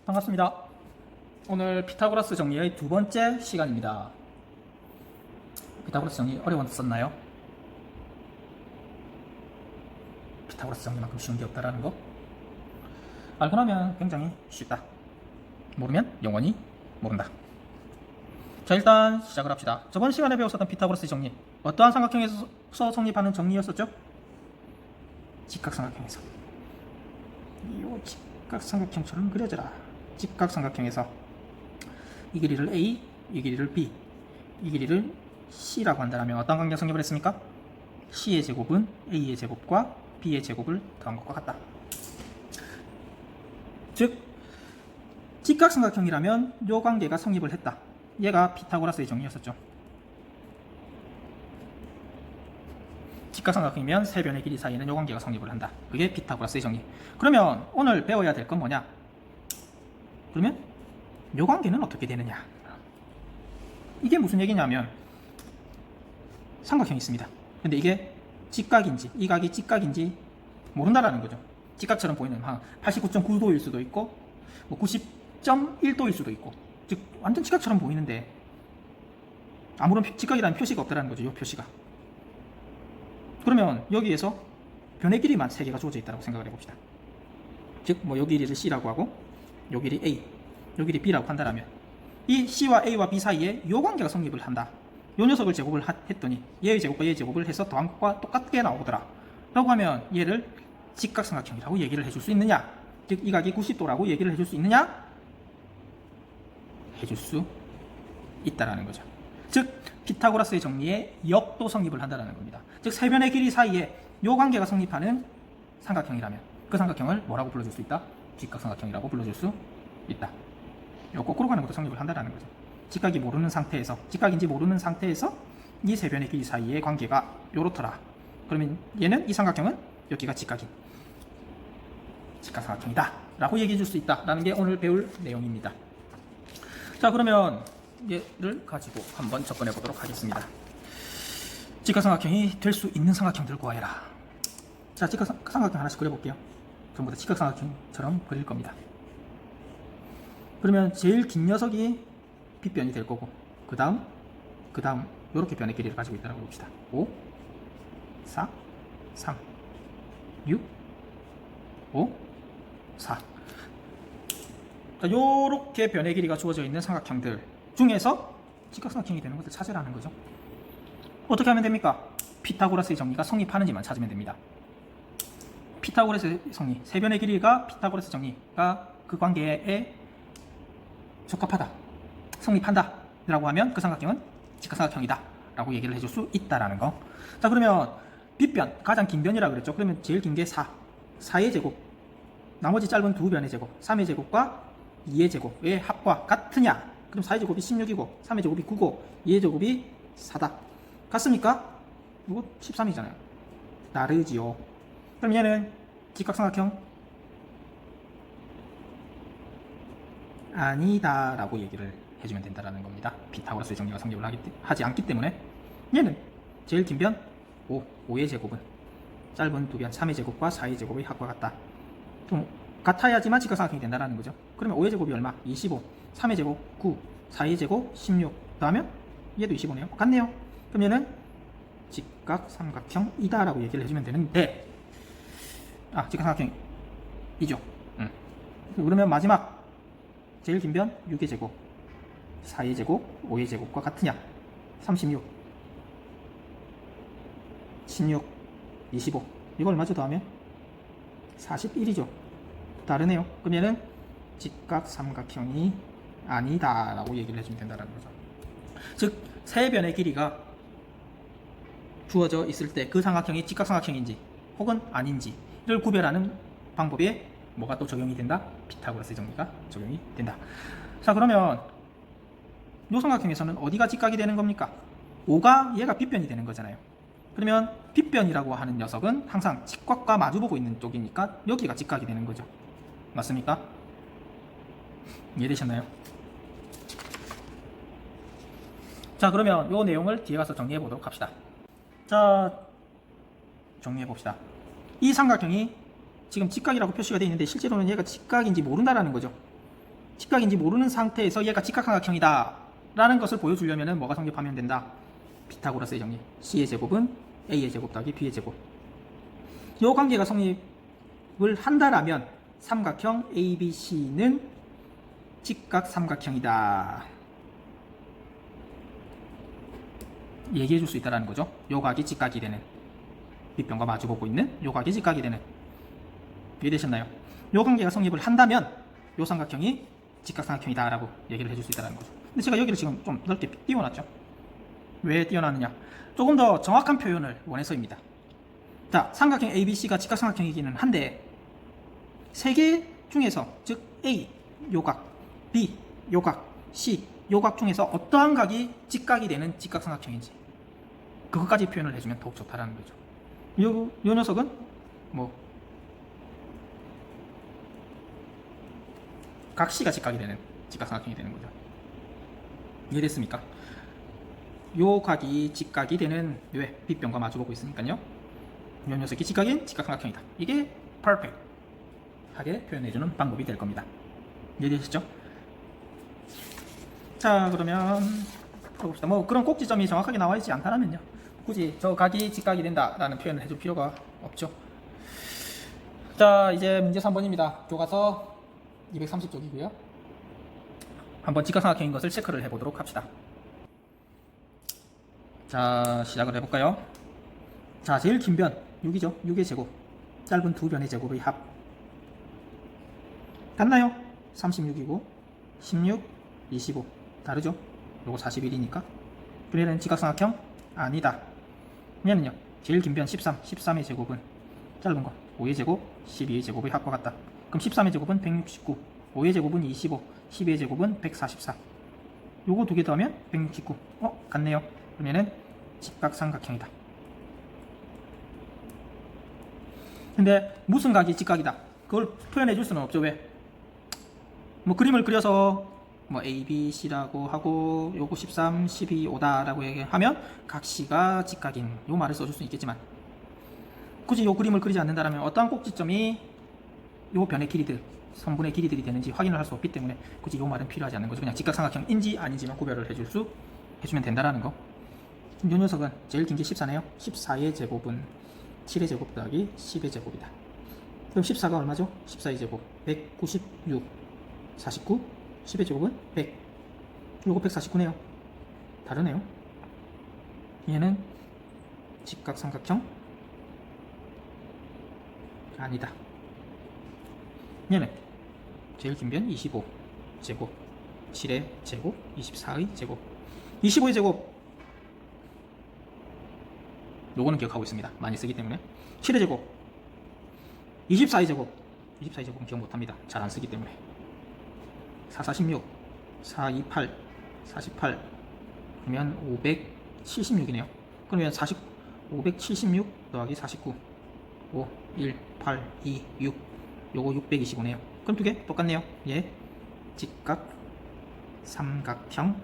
반갑습니다. 오늘 피타고라스 정리의 두 번째 시간입니다. 피타고라스 정리 어려웠었나요? 피타고라스 정리만큼 쉬운 게 없다라는 거 알고 나면 굉장히 쉽다. 모르면 영원히 모른다. 자, 일단 시작을 합시다. 저번 시간에 배웠었던 피타고라스 정리, 어떠한 삼각형에서 성립하는 정리였었죠? 직각삼각형에서. 이 직각삼각형처럼 그려져라. 직각삼각형에서 이 길이를 A, 이 길이를 B, 이 길이를 C라고 한다면 어떤 관계가 성립을 했습니까? C의 제곱은 A의 제곱과 B의 제곱을 더한 것과 같다. 즉 직각삼각형이라면 이 관계가 성립을 했다. 얘가 피타고라스의 정리였었죠. 직각삼각형이면 세 변의 길이 사이에는 이 관계가 성립을 한다. 그게 피타고라스의 정리. 그러면 오늘 배워야 될 건 뭐냐? 그러면 이 관계는 어떻게 되느냐? 이게 무슨 얘기냐면 삼각형이 있습니다. 근데 이게 직각인지 이 각이 직각인지 모른다라는 거죠. 직각처럼 보이는 89.9도일 수도 있고 90.1도일 수도 있고, 즉 완전 직각처럼 보이는데 아무런 직각이라는 표시가 없다라는 거죠. 이 표시가. 그러면 여기에서 변의 길이만 3개가 주어져 있다고 생각을 해봅시다. 즉 요 길이를 C라고 하고 요 길이 A, 요 길이 B라고 한다면 이 C와 A와 B 사이에 요 관계가 성립을 한다. 요 녀석을 제곱을 했더니 얘의 제곱과 얘의 제곱을 해서 더한 것과 똑같게 나오더라 라고 하면 얘를 직각삼각형이라고 얘기를 해줄 수 있느냐? 즉 이 각이 90도라고 얘기를 해줄 수 있느냐? 해줄 수 있다라는 거죠. 즉 피타고라스의 정리에 역도 성립을 한다는 겁니다. 즉 세 변의 길이 사이에 요 관계가 성립하는 삼각형이라면 그 삼각형을 뭐라고 불러줄 수 있다? 직각삼각형이라고 불러줄 수 있다. 요 거꾸로 가는 것도 성립을 한다는 거죠. 직각이 모르는 상태에서, 직각인지 모르는 상태에서 이 세 변의 길이 사이의 관계가 요렇더라. 그러면 얘는, 이 삼각형은 여기가 직각삼각형이다 라고 얘기해 줄 수 있다 라는 게 오늘 배울 내용입니다. 자, 그러면 얘를 가지고 한번 접근해 보도록 하겠습니다. 직각삼각형이 될 수 있는 삼각형들 구하여라. 자, 직각삼각형 하나씩 그려볼게요. 전부 다 직각삼각형처럼 그릴 겁니다. 그러면 제일 긴 녀석이 빗변이 될 거고, 그 다음 이렇게 변의 길이를 가지고 있다고 봅시다. 5, 4, 3, 6, 5, 4. 자, 요렇게 변의 길이가 주어져 있는 삼각형들 중에서 직각삼각형이 되는 것을 찾으라는 거죠. 어떻게 하면 됩니까? 피타고라스의 정리가 성립하는지만 찾으면 됩니다. 피타고라스의 정리, 세 변의 길이가 피타고라스 정리가 그 관계에 적합하다, 성립한다 라고 하면 그 삼각형은 직각삼각형이다 라고 얘기를 해줄 수 있다라는 거. 자, 그러면 빗변, 가장 긴 변이라 그랬죠. 그러면 제일 긴 게 4의 제곱, 나머지 짧은 두 변의 제곱, 3의 제곱과 2의 제곱의 합과 같으냐? 그럼 4의 제곱이 16이고 3의 제곱이 9고 2의 제곱이 4다. 같습니까? 이거 13이잖아요. 다르지요. 그럼 얘는 직각삼각형 아니다 라고 얘기를 해주면 된다는 겁니다. 피타고라스의 정리가 성립을 하지 않기 때문에. 얘는 제일 긴 변 5의 제곱은 짧은 두 변 3의 제곱과 4의 제곱의 합과 같다. 그럼 같아야지만 직각삼각형이 된다는 거죠. 그러면 5의 제곱이 얼마? 25, 3의 제곱 9, 4의 제곱 16, 더하면 얘도 25네요. 같네요. 그럼 얘는 직각삼각형이다 라고 얘기를 해주면 되는데, 직각삼각형이죠. 그러면 마지막 제일 긴 변 6의 제곱, 4의 제곱, 5의 제곱과 같으냐? 36, 16, 25. 이걸 얼마죠? 더하면 41이죠. 다르네요. 그럼 얘는 직각삼각형이 아니다 라고 얘기를 해주면 된다는 거죠. 즉 세 변의 길이가 주어져 있을 때 그 삼각형이 직각삼각형인지 혹은 아닌지를 구별하는 방법에 뭐가 또 적용이 된다? 피타고라스의 정리가 적용이 된다. 자, 그러면 이 삼각형에서는 어디가 직각이 되는 겁니까? 5가 얘가 빗변이 되는 거잖아요. 그러면 빗변이라고 하는 녀석은 항상 직각과 마주보고 있는 쪽이니까 여기가 직각이 되는 거죠. 맞습니까? 이해되셨나요? 자, 그러면 이 내용을 뒤에 가서 정리해 보도록 합시다. 자, 정리해 봅시다. 이 삼각형이 지금 직각이라고 표시가 되어 있는데 실제로는 얘가 직각인지 모른다라는 거죠. 직각인지 모르는 상태에서 얘가 직각삼각형이다 라는 것을 보여주려면 뭐가 성립하면 된다? 피타고라스의 정리. C의 제곱은 A의 제곱 더하기 B의 제곱. 이 관계가 성립을 한다라면 삼각형 ABC는 직각삼각형이다 얘기해 줄 수 있다는 거죠. 요 각이 직각이 되는, 빗변과 마주보고 있는 요 각이 직각이 되는. 이해되셨나요? 요 관계가 성립을 한다면 요 삼각형이 직각삼각형이다 라고 얘기를 해줄 수 있다는 거죠. 근데 제가 여기를 지금 좀 넓게 띄워놨죠. 왜 띄워놨느냐, 조금 더 정확한 표현을 원해서입니다. 자, 삼각형 ABC가 직각삼각형이기는 한데 세 개 중에서, 즉 A 요각, B 요각, C 요각 중에서 어떠한 각이 직각이 되는 직각삼각형인지 그것까지 표현을 해주면 더욱 좋다라는 거죠. 요 녀석은 뭐 각 C가 직각이 되는 직각삼각형이 되는 거죠. 이해됐습니까? 요 각이 직각이 되는, 왜? 빗변과 마주보고 있으니까요. 요 녀석이 직각인 직각삼각형이다. 이게 퍼펙트하게 표현해주는 방법이 될 겁니다. 이해되셨죠? 자, 그러면 풀어봅시다. 뭐 그런 꼭지점이 정확하게 나와 있지 않다면요, 굳이 저 각이 직각이 된다라는 표현을 해줄 필요가 없죠. 자, 이제 문제 3번입니다. 교과서 230쪽이고요. 한번 직각삼각형인 것을 체크를 해보도록 합시다. 자, 시작을 해볼까요? 자, 제일 긴 변 6이죠. 6의 제곱, 짧은 두 변의 제곱의 합 같나요? 36이고 16, 25 다르죠? 요거 41이니까. 그러면 직각삼각형 아니다. 왜냐면요, 제일 긴 변 13, 13의 제곱은 짧은 거 5의 제곱, 12의 제곱의 합과 같다. 그럼 13의 제곱은 169, 5의 제곱은 25, 12의 제곱은 144. 요거 두 개 더하면 169. 같네요. 그러면은 직각삼각형이다. 근데 무슨 각이 직각이다, 그걸 표현해 줄 수는 없죠. 왜? 뭐 그림을 그려서 뭐 A, B, C라고 하고 요거 13, 12, 5다 라고 얘기하면 각 C가 직각인 요 말을 써줄 수 있겠지만, 굳이 요 그림을 그리지 않는다면 어떠한 꼭지점이 요 변의 길이들, 선분의 길이들이 되는지 확인을 할 수 없기 때문에 굳이 요 말은 필요하지 않는 거죠. 그냥 직각삼각형인지 아닌지만 구별을 해주면 된다라는 거. 요 녀석은 제일 긴 게 14네요. 14의 제곱은 7의 제곱 더하기 10의 제곱이다. 그럼 14가 얼마죠? 14의 제곱 196, 49, 10의 제곱은 100. 요거 149네요. 다르네요. 얘는 직각삼각형 아니다. 얘는 제일 긴 변 25 제곱, 7의 제곱, 24의 제곱, 25의 제곱, 요거는 기억하고 있습니다. 많이 쓰기 때문에. 7의 제곱, 24의 제곱, 24의 제곱은 기억 못합니다. 잘 안 쓰기 때문에. 4, 46, 4, 28, 48, 그러면 576이네요. 그러면 576 더하기 49, 5, 1, 8, 2, 6, 요거 625네요. 그럼 두 개 똑같네요. 예, 직각 삼각형이다.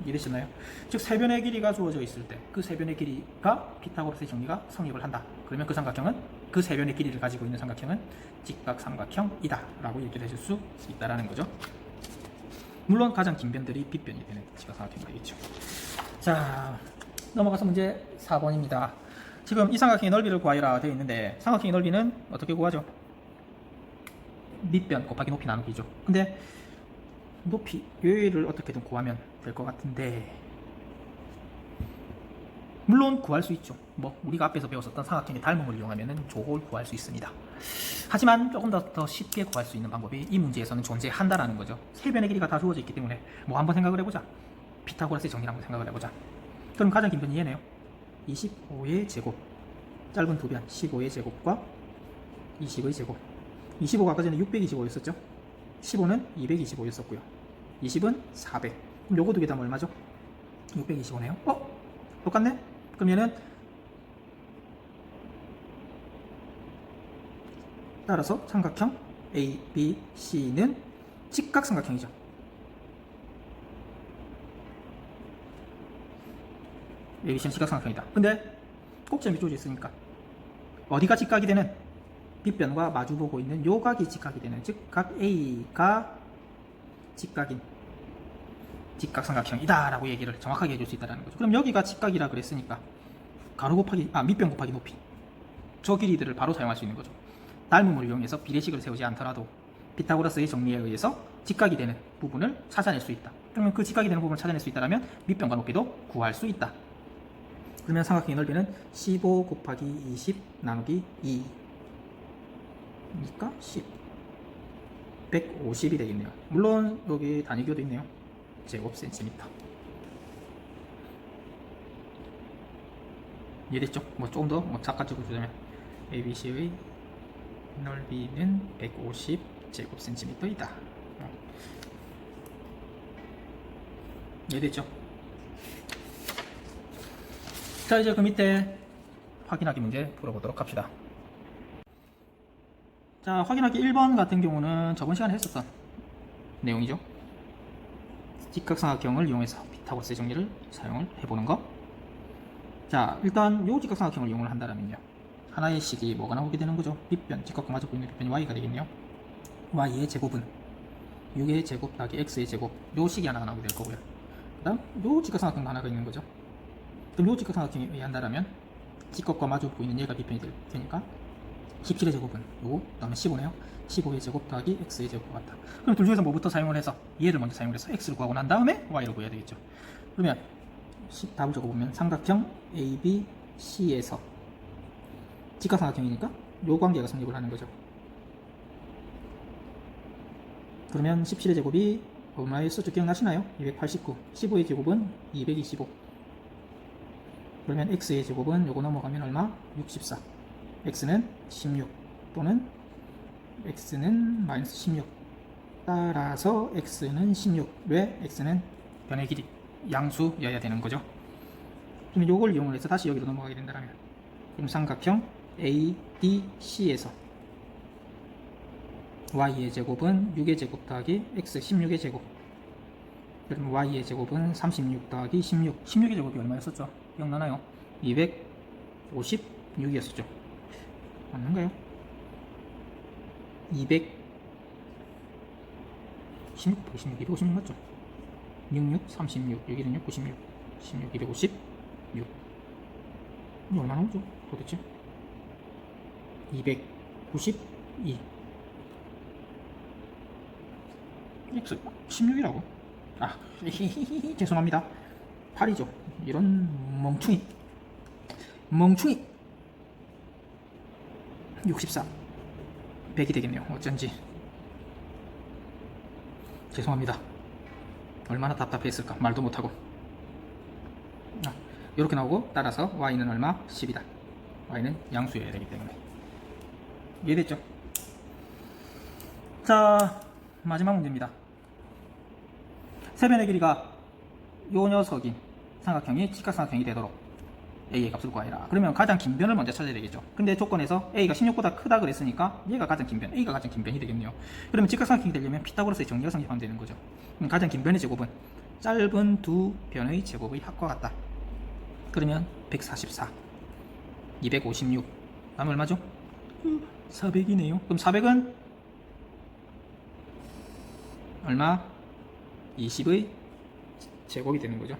이해되셨나요? 즉 세 변의 길이가 주어져 있을 때 그 세 변의 길이가 피타고라스의 정리가 성립을 한다. 그러면 그 삼각형은, 그 세 변의 길이를 가지고 있는 삼각형은 직각삼각형이다 라고 얘기를 해줄 수 있다라는 거죠. 물론 가장 긴 변들이 빗변이 되는 직각삼각형이 되겠죠. 자, 넘어가서 문제 4번입니다. 지금 이 삼각형의 넓이를 구하여라 되어 있는데, 삼각형의 넓이는 어떻게 구하죠? 밑변 곱하기 높이 나누기죠. 근데 높이, 요를 어떻게든 구하면 될 것 같은데, 물론 구할 수 있죠. 뭐 우리가 앞에서 배웠었던 삼각형의 닮음을 이용하면 조를 구할 수 있습니다. 하지만 조금 더 쉽게 구할 수 있는 방법이 이 문제에서는 존재한다라는 거죠. 세 변의 길이가 다 주어져 있기 때문에 뭐 한번 생각을 해보자. 피타고라스의 정리를 한번 생각을 해보자. 그럼 가장 긴 변이 얘네요. 25의 제곱, 짧은 두 변 15의 제곱과 20의 제곱. 25가 아까 전에 625였었죠. 15는 225였었고요. 20은 400. 그럼 요거 두 개 다 얼마죠? 625네요. 똑같네? 그럼 얘는 따라서 삼각형 ABC는 직각삼각형이죠. ABC는 직각삼각형이다. 근데 꼭지점이 주어져 있으니까 어디가 직각이 되는? 빗변과 마주보고 있는 요 각이 직각이 되는, 즉 각 A가 직각인 직각삼각형이다 라고 얘기를 정확하게 해줄 수 있다는 거죠. 그럼 여기가 직각이라 그랬으니까 가로 곱하기 밑변 곱하기 높이, 저 길이들을 바로 사용할 수 있는 거죠. 닮음을 이용해서 비례식을 세우지 않더라도 피타고라스의 정리에 의해서 직각이 되는 부분을 찾아낼 수 있다. 그러면 그 직각이 되는 부분을 찾아낼 수 있다면 밑변과 높이도 구할 수 있다. 그러면 삼각형의 넓이는 15 곱하기 20 나누기 2 니까 10 150이 되겠네요. 물론 여기 단위교도 있네요. 제곱센티미터. 이해됐죠? 뭐 조금 더 작가적으로 주자면 ABC의 넓이는 150 제곱센티미터이다. 이해됐죠? 자, 이제 그 밑에 확인하기 문제 풀어보도록 합시다. 자, 확인하기 1번 같은 경우는 저번 시간에 했었던 내용이죠. 직각삼각형을 이용해서 피타고라스의 정리를 사용을 해보는 거. 자, 일단 요 직각삼각형을 이용을 한다면요, 하나의 식이 뭐가 나오게 되는 거죠? 밑변, 직각과 마주 보이는 밑변이 y가 되겠네요. y의 제곱은 6의 제곱 더하기 x의 제곱, 요 식이 하나가 나오게 될 거고요. 그 다음 요 직각삼각형도 하나가 있는 거죠. 그럼 요 직각삼각형에 의한다면 직각과 마주 보이는 얘가 밑변이 되니까 17의 제곱은 요거, 그 다음에 15네요. 15의 제곱 더하기 x의 제곱과 같다. 그럼 둘 중에서 뭐부터 사용을 해서, 얘를 먼저 사용을 해서 x를 구하고 난 다음에 y를 구해야 되겠죠. 그러면 답을 적어보면 삼각형 ABC에서 직각삼각형이니까 요 관계가 성립을 하는 거죠. 그러면 17의 제곱이 얼마였었죠? 기억나시나요? 289. 15의 제곱은 225. 그러면 x의 제곱은 요거 넘어가면 얼마? 64. x는 16 또는 x는 마이너스 16. 따라서 x는 16. 왜? x는 변의 길이 양수여야 되는 거죠. 그럼 요걸 이용을 해서 다시 여기로 넘어가게 된다면, 그럼 삼각형 ADC에서 y의 제곱은 6의 제곱 더하기 x 16의 제곱, 그럼 y의 제곱은 36 더하기 16. 16의 제곱이 얼마였었죠? 기억나나요? 256이었었죠. 맞는가요? 216, 256 맞죠? 66, 36, 6, 1은 6, 96, 16, 256. 이게 얼마 나오죠? 도대체? 292. X 16이라고? 아, 죄송합니다. 8이죠. 이런 멍충이. 64. 100이 되겠네요. 어쩐지. 죄송합니다. 얼마나 답답했을까. 말도 못하고. 이렇게 나오고, 따라서 y는 얼마? 10이다. y는 양수여야 되기 때문에. 이해됐죠? 자, 마지막 문제입니다. 세변의 길이가 요 녀석인 삼각형이 직각삼각형이 되도록 a의 값을 구하여라. 그러면 가장 긴 변을 먼저 찾아야 되겠죠. 근데 조건에서 a가 16보다 크다 그랬으니까 얘가 가장 긴 변, a가 가장 긴 변이 되겠네요. 그러면 직각삼각형이 되려면 피타고라스의 정리가 성립하면 되는 거죠. 그럼 가장 긴 변의 제곱은 짧은 두 변의 제곱의 합과 같다. 그러면 144, 256, 다음 얼마죠? 400이네요. 그럼 400은 얼마? 20의 제곱이 되는 거죠.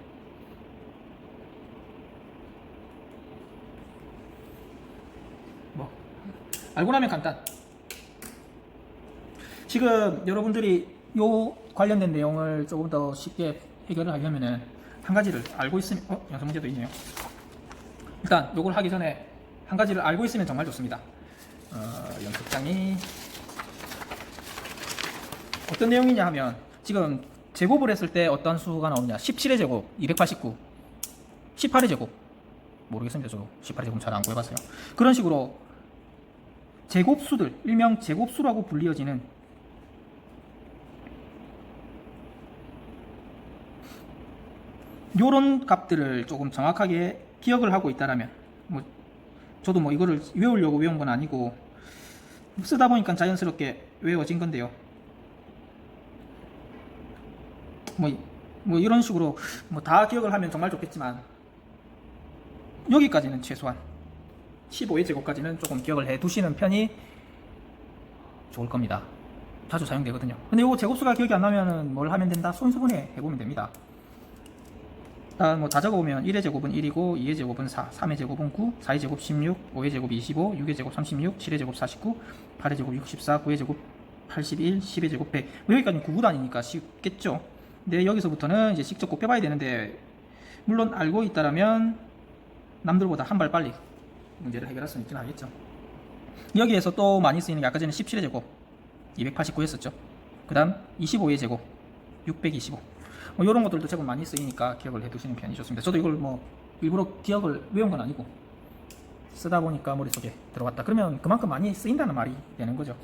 뭐 알고 나면 간단. 지금 여러분들이 요 관련된 내용을 조금 더 쉽게 해결을 하려면은 한 가지를 알고 있으면, 연습 문제도 있네요. 일단 요걸 하기 전에 한 가지를 알고 있으면 정말 좋습니다. 연습장이 어떤 내용이냐 하면, 지금 제곱을 했을 때 어떤 수가 나오느냐. 17의 제곱 289, 18의 제곱 모르겠습니다. 저도 18의 제곱 잘 안 구해봤어요. 그런 식으로 제곱수들, 일명 제곱수라고 불리어지는 요런 값들을 조금 정확하게 기억을 하고 있다라면, 저도 이거를 외우려고 외운 건 아니고 쓰다 보니까 자연스럽게 외워진 건데요. 이런 식으로 다 기억을 하면 정말 좋겠지만, 여기까지는 최소한 15의 제곱까지는 조금 기억을 해 두시는 편이 좋을 겁니다. 자주 사용되거든요. 근데 이거 제곱수가 기억이 안 나면은 뭘 하면 된다? 손수분해 해보면 됩니다. 일단 뭐 다 적어보면 1의 제곱은 1이고 2의 제곱은 4, 3의 제곱은 9, 4의 제곱 16, 5의 제곱 25, 6의 제곱 36, 7의 제곱 49, 8의 제곱 64, 9의 제곱 81, 10의 제곱 100. 뭐 여기까지는 9구단이니까 쉽겠죠. 근데 여기서부터는 이제 직접 곱해봐야 되는데, 물론 알고 있다라면 남들보다 한 발 빨리 문제를 해결할 수는 있긴 하겠죠. 여기에서 또 많이 쓰이는 게 아까 전에 17의 제곱 289였었죠. 그 다음 25의 제곱 625. 뭐 이런 것들도 제법 많이 쓰이니까 기억을 해두시는 편이 좋습니다. 저도 이걸 뭐 일부러 기억을 외운 건 아니고 쓰다 보니까 머릿속에 들어갔다. 그러면 그만큼 많이 쓰인다는 말이 되는 거죠.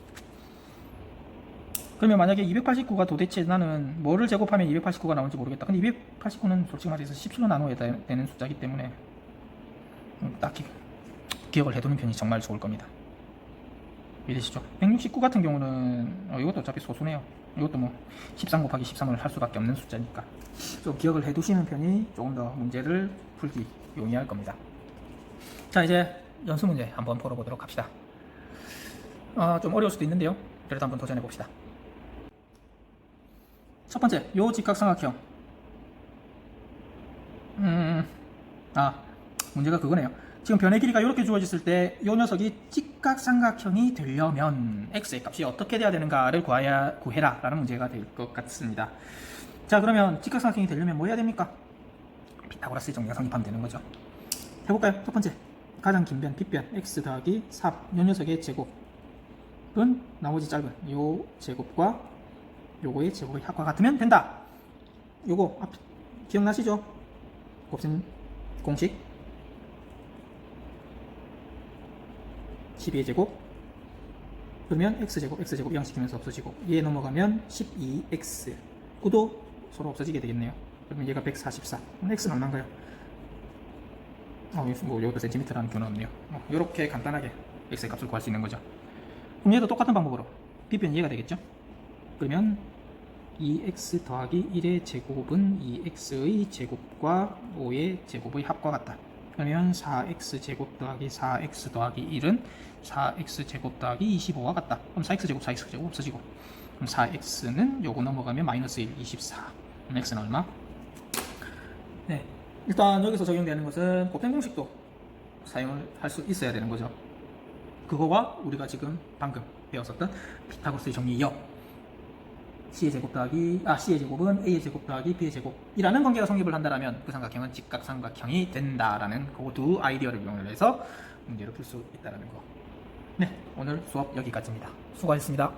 그러면 만약에 289가 도대체 나는 뭐를 제곱하면 289가 나올지 모르겠다. 근데 289는 솔직히 말해서 17로 나눠야 되는 숫자이기 때문에 딱히 기억을 해두는 편이 정말 좋을 겁니다. 이해되시죠? 169 같은 경우는 이것도 어차피 소수네요. 이것도 뭐 13 곱하기 13을 할 수밖에 없는 숫자니까 좀 기억을 해두시는 편이 조금 더 문제를 풀기 용이할 겁니다. 자, 이제 연수 문제 한번 풀어보도록 합시다. 좀 어려울 수도 있는데요. 그래도 한번 도전해 봅시다. 첫 번째, 요 직각삼각형. 문제가 그거네요. 지금 변의 길이가 이렇게 주어졌을 때 이 녀석이 직각삼각형이 되려면 x의 값이 어떻게 돼야 되는가를 구해라 라는 문제가 될 것 같습니다. 자, 그러면 직각삼각형이 되려면 뭐 해야 됩니까? 피타고라스의 정리가 성립하면 되는 거죠. 해볼까요? 첫 번째, 가장 긴 변 빗변 x 더하기 4, 이 녀석의 제곱은 나머지 짧은 요 제곱과 요거의 제곱의 합과 같으면 된다. 요거 기억나시죠? 곱셈 공식 12의 제곱 그러면 x제곱 이항시키면서 없어지고 얘 넘어가면 12x 9도 서로 없어지게 되겠네요. 그러면 얘가 144. 그럼 x는 얼마인가요? 뭐 이것도 센티미터라는 교는 없네요. 이렇게 간단하게 x의 값을 구할 수 있는 거죠. 그럼 얘도 똑같은 방법으로 빗변 이해가 되겠죠? 그러면 2x 더하기 1의 제곱은 2x의 제곱과 5의 제곱의 합과 같다. 그러면 4x 제곱 더하기 4x 더하기 1은 4x 제곱 더하기 25와 같다. 그럼 4x 제곱 없어지고 그럼 4x는 요거 넘어가면 마이너스 1, 24. 그럼 x는 얼마? 네, 일단 여기서 적용되는 것은 곱셈 공식도 사용을 할 수 있어야 되는 거죠. 그거와 우리가 지금 방금 배웠었던 피타고라스의 정리 2역 C의 제곱은 A의 제곱 더하기 B의 제곱이라는 관계가 성립을 한다면 그 삼각형은 직각삼각형이 된다라는 그 두 아이디어를 이용해서 문제를 풀 수 있다는 거. 네, 오늘 수업 여기까지입니다. 수고하셨습니다.